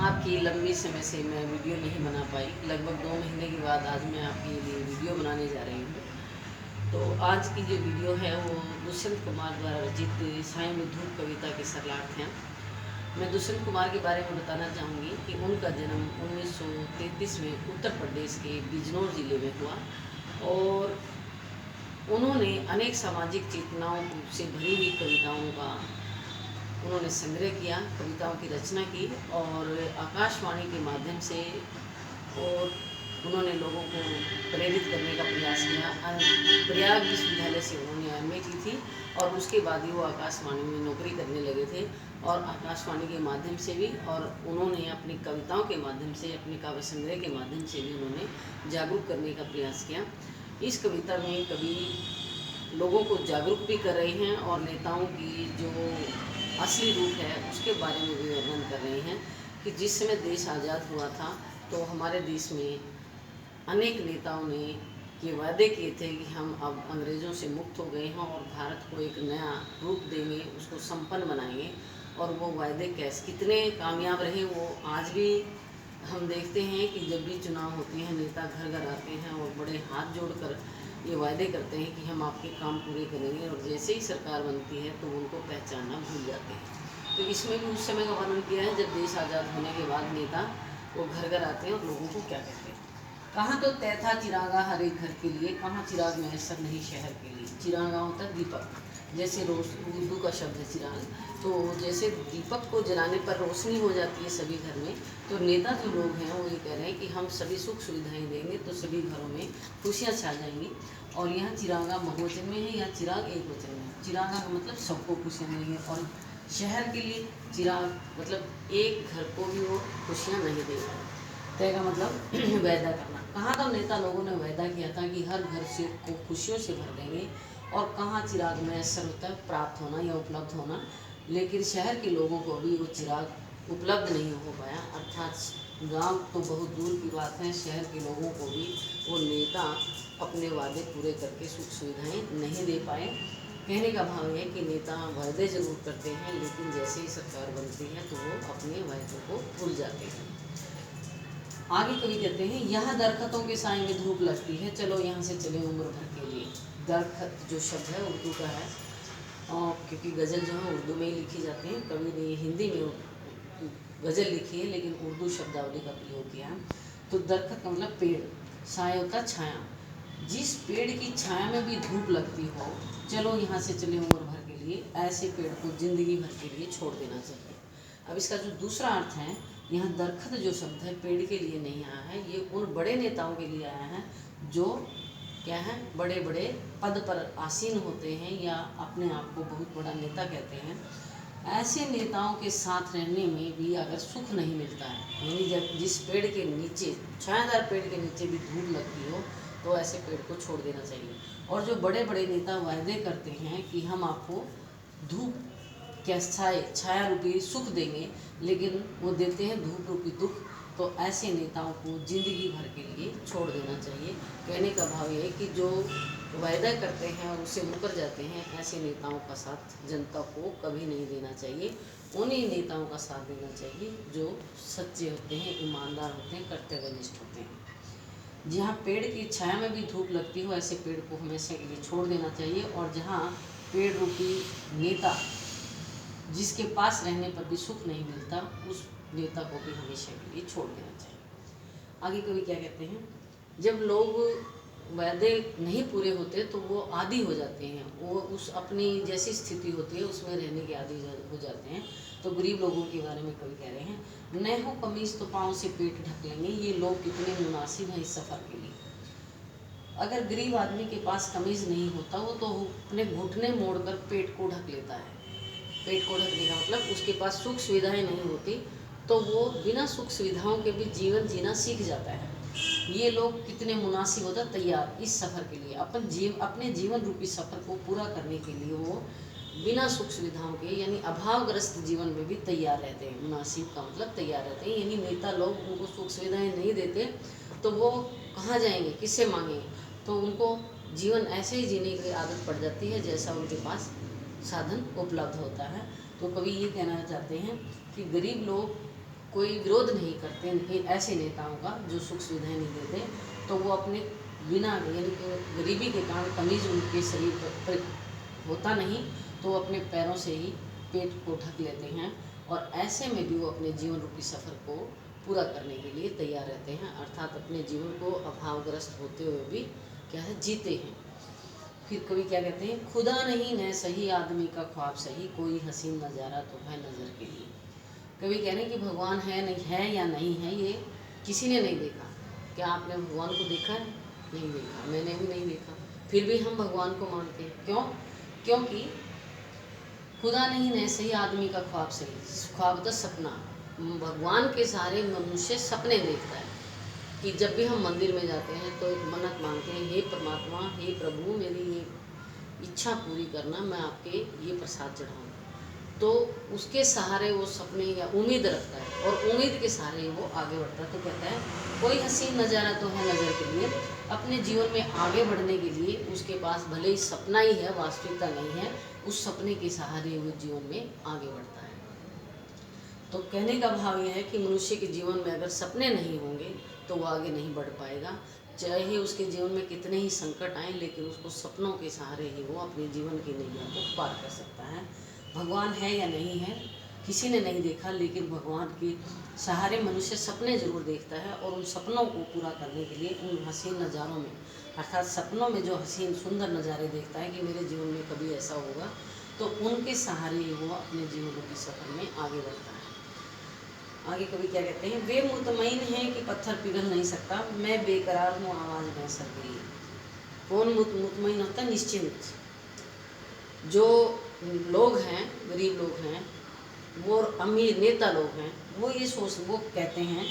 आपकी लंबी समय से मैं वीडियो नहीं बना पाई। लगभग 2 महीने के बाद आज मैं आपके लिए वीडियो बनाने जा रही हूँ। तो आज की जो वीडियो है वो दुष्यंत कुमार द्वारा रचित साय में धूप कविता के सरलार्थ हैं। मैं दुष्यंत कुमार के बारे में बताना चाहूँगी कि उनका जन्म 1933 में उत्तर प्रदेश के बिजनौर जिले में हुआ और उन्होंने अनेक सामाजिक चेतनाओं से भरी हुई कविताओं का उन्होंने संग्रह किया, कविताओं की रचना की और आकाशवाणी के माध्यम से और उन्होंने लोगों को प्रेरित करने का प्रयास किया। प्रयाग विश्वविद्यालय से उन्होंने एमए की थी और उसके बाद ही वो आकाशवाणी में नौकरी करने लगे थे और आकाशवाणी के माध्यम से भी और उन्होंने अपनी कविताओं के माध्यम से, अपने काव्य संग्रह के माध्यम से भी उन्होंने जागरूक करने का प्रयास किया। इस कविता में कवि लोगों को जागरूक भी कर रहे हैं और नेताओं की जो असली रूप है उसके बारे में भी वर्णन कर रहे हैं कि जिस समय देश आज़ाद हुआ था तो हमारे देश में अनेक नेताओं ने ये वादे किए थे कि हम अब अंग्रेज़ों से मुक्त हो गए हैं और भारत को एक नया रूप देंगे, उसको संपन्न बनाएंगे। और वो वादे कैसे कितने कामयाब रहे वो आज भी हम देखते हैं कि जब भी चुनाव होते हैं नेता घर घर आते हैं और बड़े हाथ जोड़कर ये वायदे करते हैं कि हम आपके काम पूरे करेंगे और जैसे ही सरकार बनती है तो उनको पहचानना भूल जाते हैं। तो इसमें भी उस समय का वर्णन किया है जब देश आज़ाद होने के बाद नेता वो घर घर आते हैं और लोगों को क्या कहते हैं। कहाँ तो तय था चिरागा हर एक घर के लिए, कहाँ चिराग मैसर नहीं शहर के लिए। चिरागा होता है दीपक, जैसे उर्दू का शब्द है चिराग। तो जैसे दीपक को जलाने पर रोशनी हो जाती है सभी घर में, तो नेता जो लोग हैं वो ये कह रहे हैं कि हम सभी सुख सुविधाएं देंगे तो सभी घरों में खुशियाँ छा जाएंगी। और यहाँ चिरागा बहुवचन में है, यहाँ चिराग एक वचन में है। चिरागा का मतलब सबको खुशियाँ देंगे और शहर के लिए चिराग मतलब एक घर को भी वो खुशियाँ नहीं देगा। तय का मतलब वायदा करना। कहाँ तो नेता लोगों ने वायदा किया था कि हर घर से को खुशियों से भर देंगे और कहाँ चिराग मैसर होता है प्राप्त होना या उपलब्ध होना, लेकिन शहर के लोगों को भी वो चिराग उपलब्ध नहीं हो पाया। अर्थात गांव तो बहुत दूर की बात है, शहर के लोगों को भी वो नेता अपने वादे पूरे करके सुख सुविधाएं नहीं दे पाए। कहने का भाव है कि नेता वायदे जरूर करते हैं लेकिन जैसे ही सरकार बनती है तो वो अपने वायदों को भूल जाते हैं। आगे कवि कहते हैं, यहाँ दरख्तों के साए में धूप लगती है, चलो यहाँ से चले उम्र भर के लिए। दरख्त जो शब्द है उर्दू का है और क्योंकि गज़ल जो है उर्दू में ही लिखी जाती है, कवि ने हिंदी में गज़ल लिखी है लेकिन उर्दू शब्दावली का प्रयोग किया। तो दरख्त का मतलब पेड़, साए होता छाया। जिस पेड़ की छाया में भी धूप लगती हो, चलो यहाँ से चले उम्र भर के लिए, ऐसे पेड़ को जिंदगी भर के लिए छोड़ देना चाहिए। अब इसका जो दूसरा अर्थ है, यहाँ दरख्त जो शब्द है पेड़ के लिए नहीं आया है, ये उन बड़े नेताओं के लिए आया है जो क्या है बड़े बड़े पद पर आसीन होते हैं या अपने आप को बहुत बड़ा नेता कहते हैं। ऐसे नेताओं के साथ रहने में भी अगर सुख नहीं मिलता है, यानी जब जिस पेड़ के नीचे छायादार पेड़ के नीचे भी धूप लगती हो तो ऐसे पेड़ को छोड़ देना चाहिए। और जो बड़े बड़े नेता वायदे करते हैं कि हम आपको धूप क्या छाया रूपी सुख देंगे लेकिन वो देते हैं धूप रूपी दुख, तो ऐसे नेताओं को ज़िंदगी भर के लिए छोड़ देना चाहिए। कहने का भाव ये है कि जो वायदा करते हैं और उससे मुकर जाते हैं, ऐसे नेताओं का साथ जनता को कभी नहीं देना चाहिए। उन्हीं नेताओं का साथ देना चाहिए जो सच्चे होते हैं, ईमानदार होते हैं, कर्तव्यनिष्ठ होते हैं। जहाँ पेड़ की छाया में भी धूप लगती हो ऐसे पेड़ को हमेशा के लिए छोड़ देना चाहिए। और जहाँ पेड़ रूपी नेता जिसके पास रहने पर भी सुख नहीं मिलता, उस नेता को भी हमेशा के लिए छोड़ देना चाहिए। आगे कवि क्या कहते हैं, जब लोग वादे नहीं पूरे होते तो वो आदी हो जाते हैं, वो उस अपनी जैसी स्थिति होती है उसमें रहने के आदी हो जाते हैं। तो गरीब लोगों के बारे में कवि कह रहे हैं, न हो कमीज तो पाँव से पेट ढक लेंगे, ये लोग कितने मुनासिब हैं इस सफ़र के लिए। अगर गरीब आदमी के पास कमीज़ नहीं होता वो तो अपने घुटने मोड़कर पेट को ढक लेता है। पेट को ढकने का मतलब उसके पास सुख सुविधाएं नहीं होती तो वो बिना सुख सुविधाओं के भी जीवन जीना सीख जाता है। ये लोग कितने मुनासिब होता तैयार इस सफ़र के लिए, अपने जीवन रूपी सफ़र को पूरा करने के लिए वो बिना सुख सुविधाओं के यानी अभावग्रस्त जीवन में भी तैयार रहते हैं। मुनासिब का मतलब तैयार रहते हैं, यानी नेता लोग उनको सुख सुविधाएं नहीं देते तो वो कहाँ जाएंगे, किससे मांगेंगे, तो उनको जीवन ऐसे ही जीने की आदत पड़ जाती है जैसा उनके पास साधन उपलब्ध होता है। तो कवि ये कहना चाहते हैं कि गरीब लोग कोई विरोध नहीं करते ऐसे नेताओं का जो सुख सुविधाएं नहीं देते, तो वो अपने बिना यानी कि गरीबी के कारण कमीज उनके शरीर पर होता नहीं, तो वो अपने पैरों से ही पेट को ढक लेते हैं, और ऐसे में भी वो अपने जीवन रूपी सफ़र को पूरा करने के लिए तैयार रहते हैं, अर्थात अपने जीवन को अभावग्रस्त होते हुए भी क्या है जीते हैं। फिर कवि क्या कहते हैं, खुदा नहीं न सही आदमी का ख्वाब सही, कोई हसीन नज़ारा तो है नज़र के लिए। कवि कह रहे हैं कि भगवान है नहीं है या नहीं है ये किसी ने नहीं देखा। क्या आपने भगवान को देखा है? नहीं देखा, मैंने भी नहीं देखा, फिर भी हम भगवान को मानते हैं। क्यों? क्योंकि खुदा नहीं न सही आदमी का ख्वाब सही, ख्वाब तो सपना, भगवान के सारे मनुष्य सपने देखता है कि जब भी हम मंदिर में जाते हैं तो एक मन्नत मांगते हैं, हे परमात्मा, हे प्रभु, मेरी ये इच्छा पूरी करना, मैं आपके ये प्रसाद चढ़ाऊँ। तो उसके सहारे वो सपने या उम्मीद रखता है, और उम्मीद के सहारे वो आगे बढ़ता है। तो कहता है कोई हसीन नज़ारा तो है नज़र के लिए, अपने जीवन में आगे बढ़ने के लिए उसके पास भले ही सपना ही है, वास्तविकता नहीं है, उस सपने के सहारे वो जीवन में आगे बढ़ता है। तो कहने का भाव यह है कि मनुष्य के जीवन में अगर सपने नहीं होंगे तो वो आगे नहीं बढ़ पाएगा, चाहे उसके जीवन में कितने ही संकट आए, लेकिन उसको सपनों के सहारे ही वो अपने जीवन की नैया को पार कर सकता है। भगवान है या नहीं है किसी ने नहीं देखा, लेकिन भगवान के सहारे मनुष्य सपने जरूर देखता है, और उन सपनों को पूरा करने के लिए उन हसीन नज़ारों में, अर्थात सपनों में जो हसीन सुंदर नज़ारे देखता है कि मेरे जीवन में कभी ऐसा होगा, तो उनके सहारे ही वो अपने जीवन के सफ़र में आगे बढ़ता है। आगे कवि क्या कहते हैं, वे मुतमईन हैं कि पत्थर पिघल नहीं सकता, मैं बेकरार हूँ आवाज़ में सर गई। कौन मुतमईन होता है? निश्चिंत। जो लोग हैं, गरीब लोग हैं, वो अमीर नेता लोग हैं, वो कहते हैं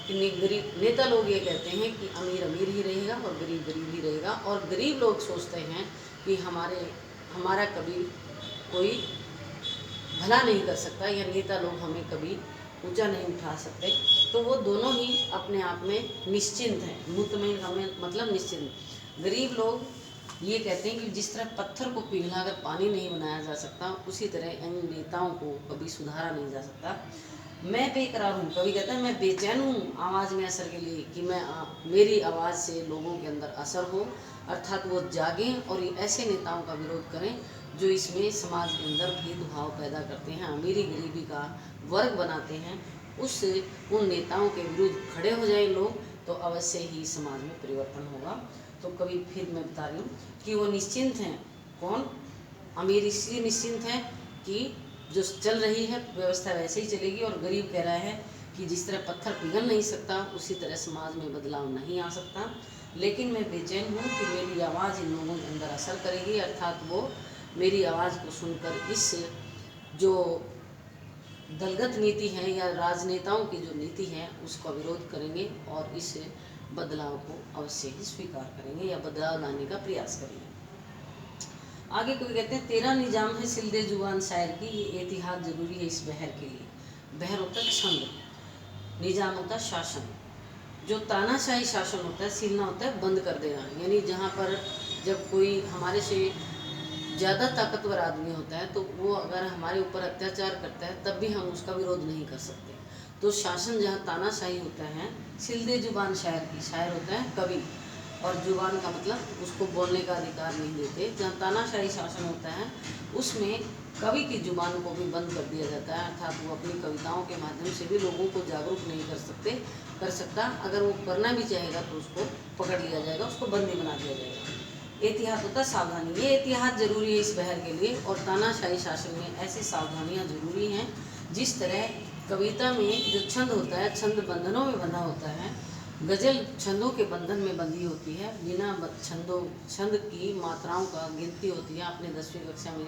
कि गरीब नेता लोग ये कहते हैं कि अमीर अमीर ही रहेगा और गरीब गरीब ही रहेगा, और गरीब लोग सोचते हैं कि हमारा कभी कोई भला नहीं कर सकता, या नेता लोग हमें कभी ऊंचा नहीं उठा सकते। तो वो दोनों ही अपने आप में निश्चिंत हैं। मुतमईन हमें मतलब निश्चिंत। गरीब लोग ये कहते हैं कि जिस तरह पत्थर को पिघला कर पानी नहीं बनाया जा सकता, उसी तरह इन नेताओं को कभी सुधारा नहीं जा सकता। मैं बेकरार हूँ, कभी कहता है मैं बेचैन हूँ आवाज़ में असर के लिए, कि मेरी आवाज़ से लोगों के अंदर असर हो, अर्थात वो जागें और ये ऐसे नेताओं का विरोध करें जो इसमें समाज के अंदर भेदभाव पैदा करते हैं, अमीरी गरीबी का वर्ग बनाते हैं। उन नेताओं के विरुद्ध खड़े हो जाए लोग, तो अवश्य ही समाज में परिवर्तन होगा। तो कभी फिर मैं बता रही हूँ कि वो निश्चिंत हैं। कौन? अमीर इसलिए निश्चिंत हैं कि जो चल रही है व्यवस्था वैसे ही चलेगी, और गरीब कह रहा है कि जिस तरह पत्थर पिघल नहीं सकता, उसी तरह समाज में बदलाव नहीं आ सकता। लेकिन मैं बेचैन हूँ कि मेरी आवाज़ इन लोगों के अंदर असर करेगी, अर्थात वो मेरी आवाज़ को सुनकर इस जो दलगत नीति है या राजनेताओं की जो नीति है उसका विरोध करेंगे, और इस बदलाव को अवश्य ही स्वीकार करेंगे या बदलाव लाने का प्रयास करेंगे। आगे कोई कहते हैं, तेरा निजाम है सिलदे जुबान शायर की, ये एतिहाद जरूरी है इस बहर के लिए। बहर होता है छंद, निजाम होता है शासन। जो तानाशाही शासन होता है, सिलना होता है बंद कर देना, यानी जहाँ पर जब कोई हमारे से ज़्यादा ताकतवर आदमी होता है तो वो अगर हमारे ऊपर अत्याचार करता है तब भी हम उसका विरोध नहीं कर सकते। तो शासन जहाँ तानाशाही होता है, सिलदे जुबान शायर की, शायर होता है कवि, और जुबान का मतलब उसको बोलने का अधिकार नहीं देते। जहाँ तानाशाही शासन होता है उसमें कवि की जुबान को भी बंद कर दिया जाता है, अर्थात वो अपनी कविताओं के माध्यम से भी लोगों को जागरूक नहीं कर सकता। अगर वो करना भी चाहेगा तो उसको पकड़ लिया जाएगा, उसको बंदी बना दिया जाएगा। एहतियात होता है सावधानी, ये एहतियात जरूरी है इस बहर के लिए, और तानाशाही शासन में ऐसी सावधानियाँ जरूरी हैं। जिस तरह कविता में जो छंद होता है, छंद बंधनों में बंधा होता है, गज़ल छंदों के बंधन में बंधी होती है, बिना छंद की मात्राओं का गिनती होती है। आपने 10वीं कक्षा में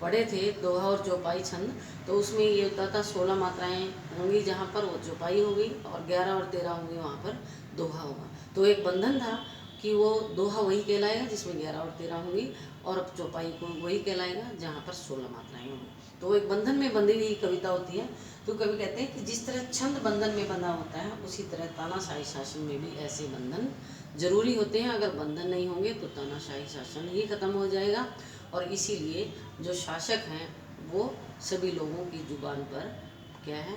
पढ़े थे दोहा और चौपाई छंद, तो उसमें ये होता था 16 मात्राएं होंगी जहाँ पर वो चौपाई होगी, और 11 और 13 होंगी वहाँ पर दोहा होगा। तो एक बंधन था कि वो दोहा वही कहलाएगा जिसमें 11 और 13 होंगी, और अब चौपाई को वही कहलाएगा जहाँ पर 16 मात्राएं होंगी। तो एक बंधन में बंधी हुई कविता होती है। तो कवि कहते हैं कि जिस तरह छंद बंधन में बंधा होता है, उसी तरह तानाशाही शासन में भी ऐसे बंधन जरूरी होते हैं। अगर बंधन नहीं होंगे तो तानाशाही शासन ही खत्म हो जाएगा, और इसीलिए जो शासक हैं वो सभी लोगों की जुबान पर क्या है,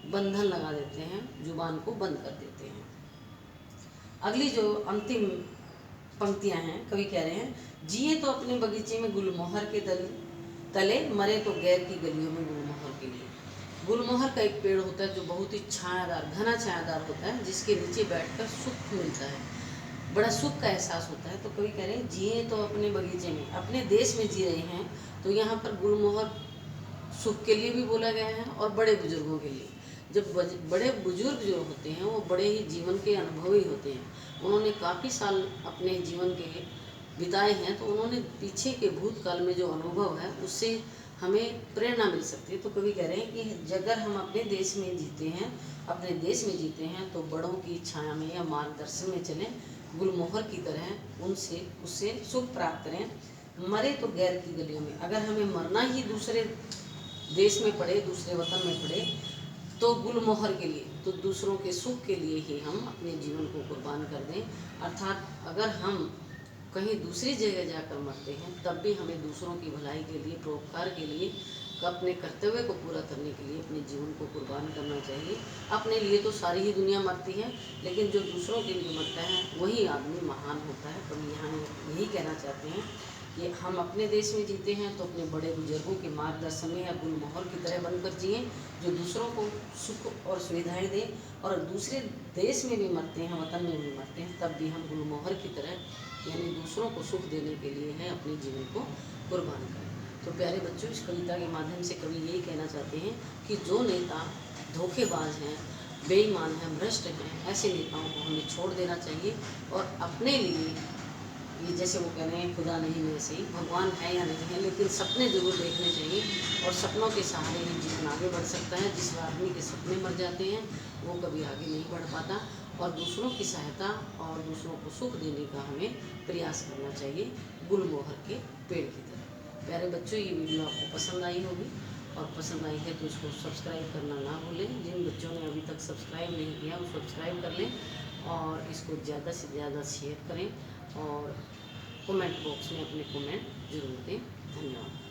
बंधन लगा देते हैं, जुबान को बंद कर देते हैं। अगली जो अंतिम पंक्तियां हैं, कवि कह रहे हैं, जिए तो अपने बगीचे में गुलमोहर के तले, मरे तो गैर की गलियों में गुलमोहर के लिए। गुलमोहर का एक पेड़ होता है जो बहुत ही छायादार, घना छायादार होता है, जिसके नीचे बैठकर सुख मिलता है, बड़ा सुख का एहसास होता है। तो कवि कह रहे हैं, जिए तो अपने बगीचे में, अपने देश में जी रहे हैं, तो यहाँ पर गुलमोहर सुख के लिए भी बोला गया है और बड़े बुजुर्गों के लिए। जब बड़े बुजुर्ग जो होते हैं वो बड़े ही जीवन के अनुभवी होते हैं, उन्होंने काफ़ी साल अपने जीवन के बिताए हैं, तो उन्होंने पीछे के भूतकाल में जो अनुभव है उससे हमें प्रेरणा मिल सकती है। तो कवि कह रहे हैं कि अगर हम अपने देश में जीते हैं, अपने देश में जीते हैं, तो बड़ों की छाया में या मार्गदर्शन में चलें, गुलमोहर की तरह उनसे उससे सुख प्राप्त करें। मरे तो गैर की गलियों में, अगर हमें मरना ही दूसरे देश में पड़े, दूसरे वतन में पड़े, तो गुलमोहर के लिए, तो दूसरों के सुख के लिए ही हम अपने जीवन को कुर्बान कर दें। अर्थात अगर हम कहीं दूसरी जगह जाकर मरते हैं, तब भी हमें दूसरों की भलाई के लिए, परोपकार के लिए, अपने कर्तव्य को पूरा करने के लिए अपने जीवन को कुर्बान करना चाहिए। अपने लिए तो सारी ही दुनिया मरती है, लेकिन जो दूसरों के लिए मरता है वही आदमी महान होता है। तो यहाँ यही कहना चाहते हैं कि हम अपने देश में जीते हैं तो अपने बड़े बुजुर्गों के मार्गदर्शन में या गुलमोहर की तरह बनकर जिएँ, जो दूसरों को सुख और सुविधाएं दें। और दूसरे देश में भी मरते हैं, वतन में भी मरते हैं, तब भी हम गुलमोहर की तरह, यानी दूसरों को सुख देने के लिए है, अपने जीवन को कुर्बान करें। तो प्यारे बच्चों, इस कविता के माध्यम से कवि यही कहना चाहते हैं कि जो नेता धोखेबाज हैं, बेईमान हैं, भ्रष्ट हैं, ऐसे नेताओं को हमें छोड़ देना चाहिए और अपने लिए, ये जैसे वो कह रहे हैं खुदा नहीं मेरे सही, भगवान है या नहीं है, लेकिन सपने जरूर देखने चाहिए और सपनों के सहारे ही जीवन आगे बढ़ सकता है। जिस आदमी के सपने मर जाते हैं वो कभी आगे नहीं बढ़ पाता। और दूसरों की सहायता और दूसरों को सुख देने का हमें प्रयास करना चाहिए, गुलमोहर के पेड़ की तरह। प्यारे बच्चों, ये वीडियो आपको पसंद आई होगी, और पसंद आई है तो इसको सब्सक्राइब करना ना भूलें। जिन बच्चों ने अभी तक सब्सक्राइब नहीं किया वो सब्सक्राइब कर लें और इसको ज़्यादा से ज़्यादा शेयर करें और कमेंट बॉक्स में अपने कमेंट जरूर दें। धन्यवाद।